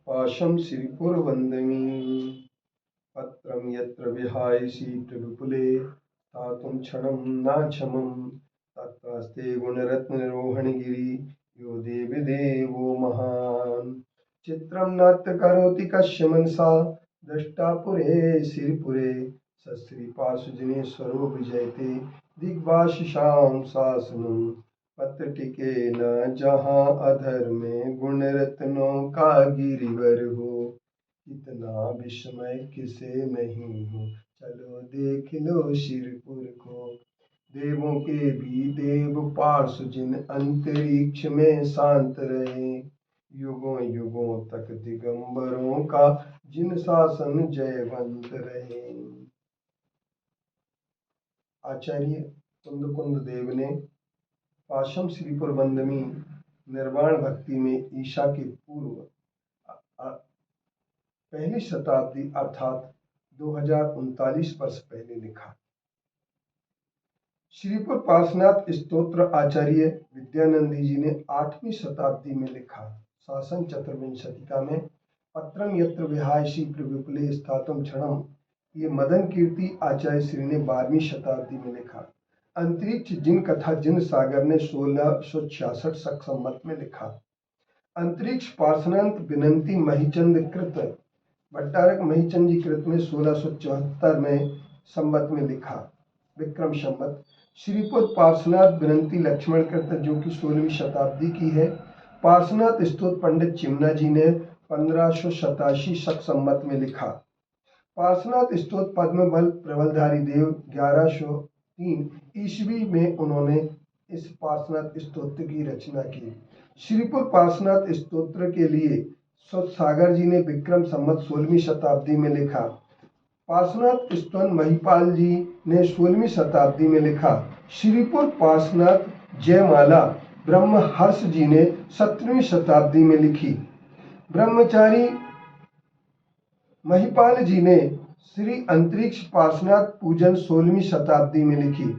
पाशं श्रीपुरवन्दमी पत्रं यत्र विहायसि प्रविपुले स्थातुं क्षणं नाक्षमं तत्रास्ते गुणरत्नरोहणगिरि यो देवी देवो महान् चित्रं नाट्य करोति कस्य मनसा दृष्टा पुरे श्रीपुरे सश्रीपाशुजनेश्वरो विजयते दिग्वाशिषां शासनम् पत्र टिके न जहाँ अधर में गुण रत्नों का गिरिवर हो इतना विस्मय किसे नहीं हो चलो देख लो शिरपुर को देवों के भी देव पार्श्व जिन अंतरिक्ष में शांत रहे युगों युगों तक दिगंबरों का जिन शासन जयवंत रहे। आचार्य कुंद देव ने पाशम श्रीपुरवंदमी निर्वाण भक्ति में ईशा के पूर्व पहली शताब्दी अर्थात 2039 वर्ष पहले लिखा। श्रीपुर पार्श्वनाथ स्तोत्र आचार्य विद्यानंदी जी ने 8वीं शताब्दी में लिखा। शासन चतुर्विंशतिका में पत्रम यत्र विहायसी प्रविपुले स्थातुम क्षणम, ये मदन कीर्ति आचार्य श्री ने 12वीं शताब्दी में लिखा। अंतरिक्ष जिन कथा जिन सागर ने 1666 शक संवत में लिखा। अंतरिक्ष पार्श्वनाथ विनंती महिचंद कृत भट्टारक महिचंद जी कृत में 1674 में संवत में लिखा। विक्रम संवत श्रीपुर पार्श्वनाथ विनंती लक्ष्मण कृत जो कि 16वीं शताब्दी की है। पार्श्वनाथ स्तोत्र पंडित चिमना जी ने 1587 शक संवत में लिखा। पार्श्वनाथ स्तोत्र पद्म बल प्रबलधारी देव 1103 ईस्वी में उन्होंने इस पार्श्वनाथ स्तोत्र की रचना की। श्रीपुर पार्श्वनाथ स्तोत्र के लिए सागर जी ने विक्रम संवत 16वीं शताब्दी में लिखा। पार्श्वनाथ स्तवन महिपाल जी ने 16वीं शताब्दी में लिखा। श्रीपुर पार्श्वनाथ जयमाला ब्रह्महर्ष जी ने 17वीं शताब्दी में लिखी। ब्रह्मचारी महिपाल जी ने श्री अंतरिक्ष पार्श्वनाथ पूजन 16वीं शताब्दी में लिखी।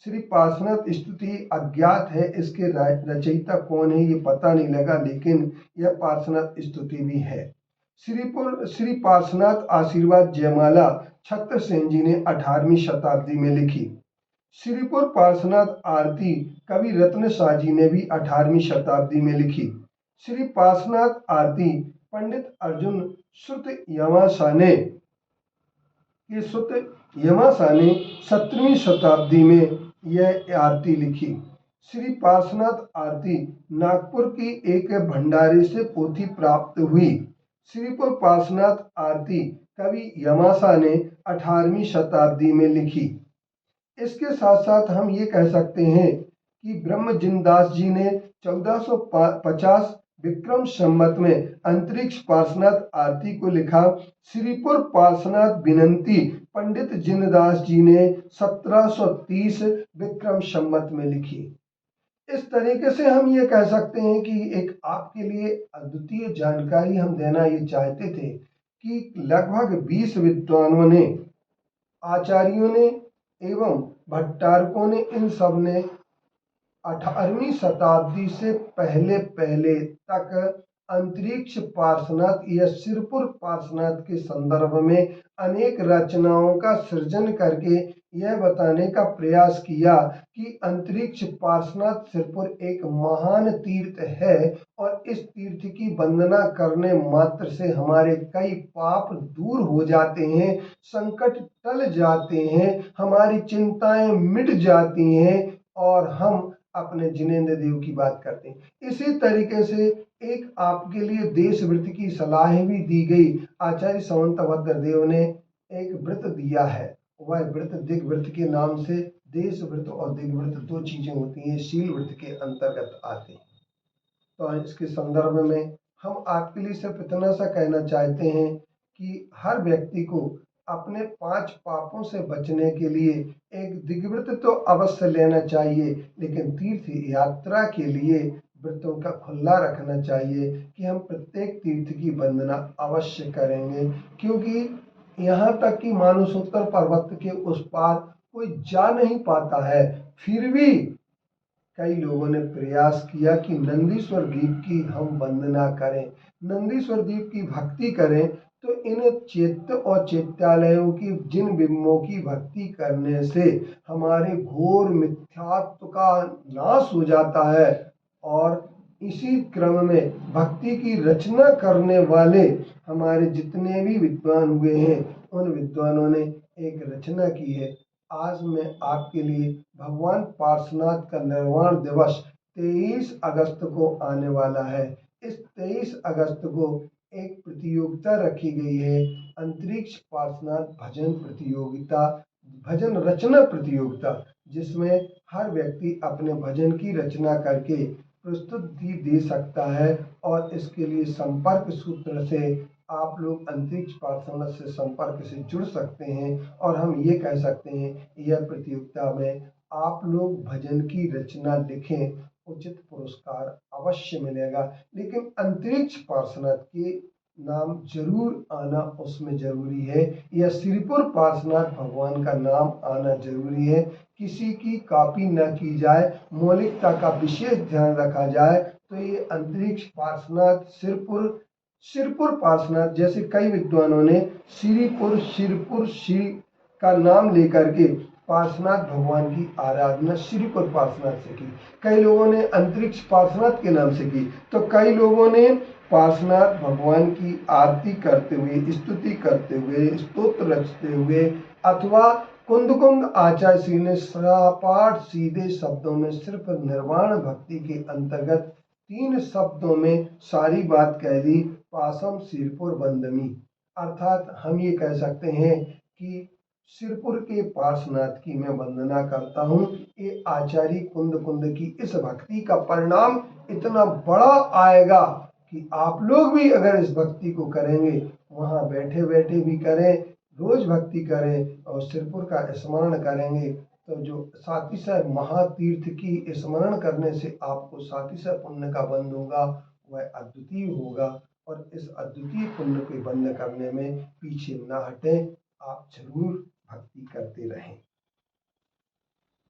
श्री पार्श्वनाथ स्तुति अज्ञात है, इसके रचयिता कौन है ये पता नहीं लगा, लेकिन यह पार्श्वनाथ स्तुति भी है। श्री पार्श्वनाथ आशीर्वाद जयमाला छत्रसेन जी ने 18वीं शताब्दी में लिखी। श्रीपुर पार्श्वनाथ आरती कवि रत्न शाह जी ने भी 18वीं शताब्दी में लिखी। श्री पार्श्वनाथ आरती पंडित अर्जुन सुत यमासा ने 17वीं शताब्दी में यह आरती लिखी। श्री पार्श्वनाथ आरती नागपुर की एक भंडारे से पोथी प्राप्त हुई। श्रीपुर पार्श्वनाथ आरती कवि यमासा ने 18वीं शताब्दी में लिखी। इसके साथ साथ हम ये कह सकते हैं कि ब्रह्मजिनदास जी ने 1450 विक्रम संवत में अंतरिक्ष पार्श्वनाथ आरती को लिखा। श्रीपुर पार्श्वनाथ विनंती पंडित जिनदास जी ने 1730 विक्रम संवत में लिखी। इस तरीके से हम ये कह सकते हैं कि एक आपके लिए अद्वितीय जानकारी हम देना ये चाहते थे कि लगभग 20 विद्वानों ने, आचार्यों ने एवं भट्टारकों ने, इन सब ने 18वीं शताब्दी से पहले तक अंतरिक्ष पार्श्वनाथ या श्रीपुर पार्श्वनाथ के संदर्भ में अनेक रचनाओं का सृजन करके यह बताने का प्रयास किया कि अंतरिक्ष पार्श्वनाथ श्रीपुर एक महान तीर्थ है और इस तीर्थ की वंदना करने मात्र से हमारे कई पाप दूर हो जाते हैं, संकट टल जाते हैं, हमारी चिंताएं मिट जाती हैं और हम अपने जिनेंद्र देव की बात करते हैं। इसी तरीके से एक आपके लिए देश व्रत की सलाह भी दी गई। आचार्य समंतभद्र देव ने एक व्रत दिया है, वह व्रत दिग व्रत के नाम से। देश व्रत और दिग व्रत दो चीजें होती हैं, शील व्रत के अंतर्गत आते हैं। तो इसके संदर्भ में हम आपके लिए सिर्फ इतना सा कहना चाहते हैं कि हर व्यक्ति को अपने 5 पापों से बचने के लिए एक दिग्व्रत तो अवश्य लेना चाहिए, लेकिन तीर्थ यात्रा के लिए व्रतों का खुला रखना चाहिए कि हम प्रत्येक तीर्थ की वंदना अवश्य करेंगे, क्योंकि यहाँ तक कि मानसोत्तर पर्वत के उस पार कोई जा नहीं पाता है। फिर भी कई लोगों ने प्रयास किया कि नंदीश्वर द्वीप की हम वंदना करें। नंदीश्वर दीप की भक्ति करें तो इन चैत्य और चैत्यालयों की जिन बिंबों की भक्ति करने से हमारे घोर मिथ्यात्व का नाश हो जाता है। और इसी क्रम में भक्ति की रचना करने वाले हमारे जितने भी विद्वान हुए हैं उन विद्वानों ने एक रचना की है। आज मैं आपके लिए भगवान पार्श्वनाथ का निर्वाण दिवस 23 अगस्त को आने वाला है। इस 23 अगस्त को एक प्रतियोगिता रखी गई है, अंतरिक्ष पार्श्वनाथ भजन प्रतियोगिता, भजन रचना प्रतियोगिता, जिसमें हर व्यक्ति अपने भजन की रचना करके प्रस्तुति दे सकता है। और इसके लिए संपर्क सूत्र से आप लोग अंतरिक्ष पार्श्वनाथ से संपर्क से जुड़ सकते हैं। और हम ये कह सकते हैं यह प्रतियोगिता में आप लोग भजन की रचना लिखें, उचित पुरस्कार अवश्य मिलेगा। लेकिन अंतरिक्ष पार्श्वनाथ के नाम जरूर आना उसमें जरूरी है, या श्रीपुर पार्श्वनाथ भगवान का नाम आना जरूरी है। किसी की कॉपी न की जाए, मौलिकता का विशेष ध्यान रखा जाए। तो ये अंतरिक्ष पार्श्वनाथ सिरपुर पार्श्वनाथ जैसे कई विद्वानों ने सिरपुर श्री का नाम लेकर के पार्श्वनाथ भगवान की आराधना श्रीपुर पार्श्वनाथ से की। कई लोगों ने अंतरिक्ष पार्श्वनाथ के नाम से की, तो कई लोगों ने पार्श्वनाथ भगवान की आरती करते हुए, स्तुति करते हुए, स्तोत्र रचते हुए, अथवा कुंद आचार्य श्री ने सपाट सीधे शब्दों में सिर्फ निर्वाण भक्ति के अंतर्गत 3 शब्दों में सारी बात कह दी, पासम सिरपुर वंदमी। अर्थात हम ये कह सकते हैं कि सिरपुर के पार्श्वनाथ की मैं वंदना करता हूँ। ये आचार्य कुंद की इस भक्ति का परिणाम इतना बड़ा आएगा कि आप लोग भी अगर इस भक्ति को करेंगे, वहाँ बैठे बैठे भी करें, रोज भक्ति करें और सिरपुर का स्मरण करेंगे, तो जो सातिशय महातीर्थ की स्मरण करने से आपको सातिशय पुण्य का बंध होगा, वह अद्वितीय होगा। और इस अद्वितीय पुण्य को बंद करने में पीछे न हटें, आप जरूर भक्ति करते रहें।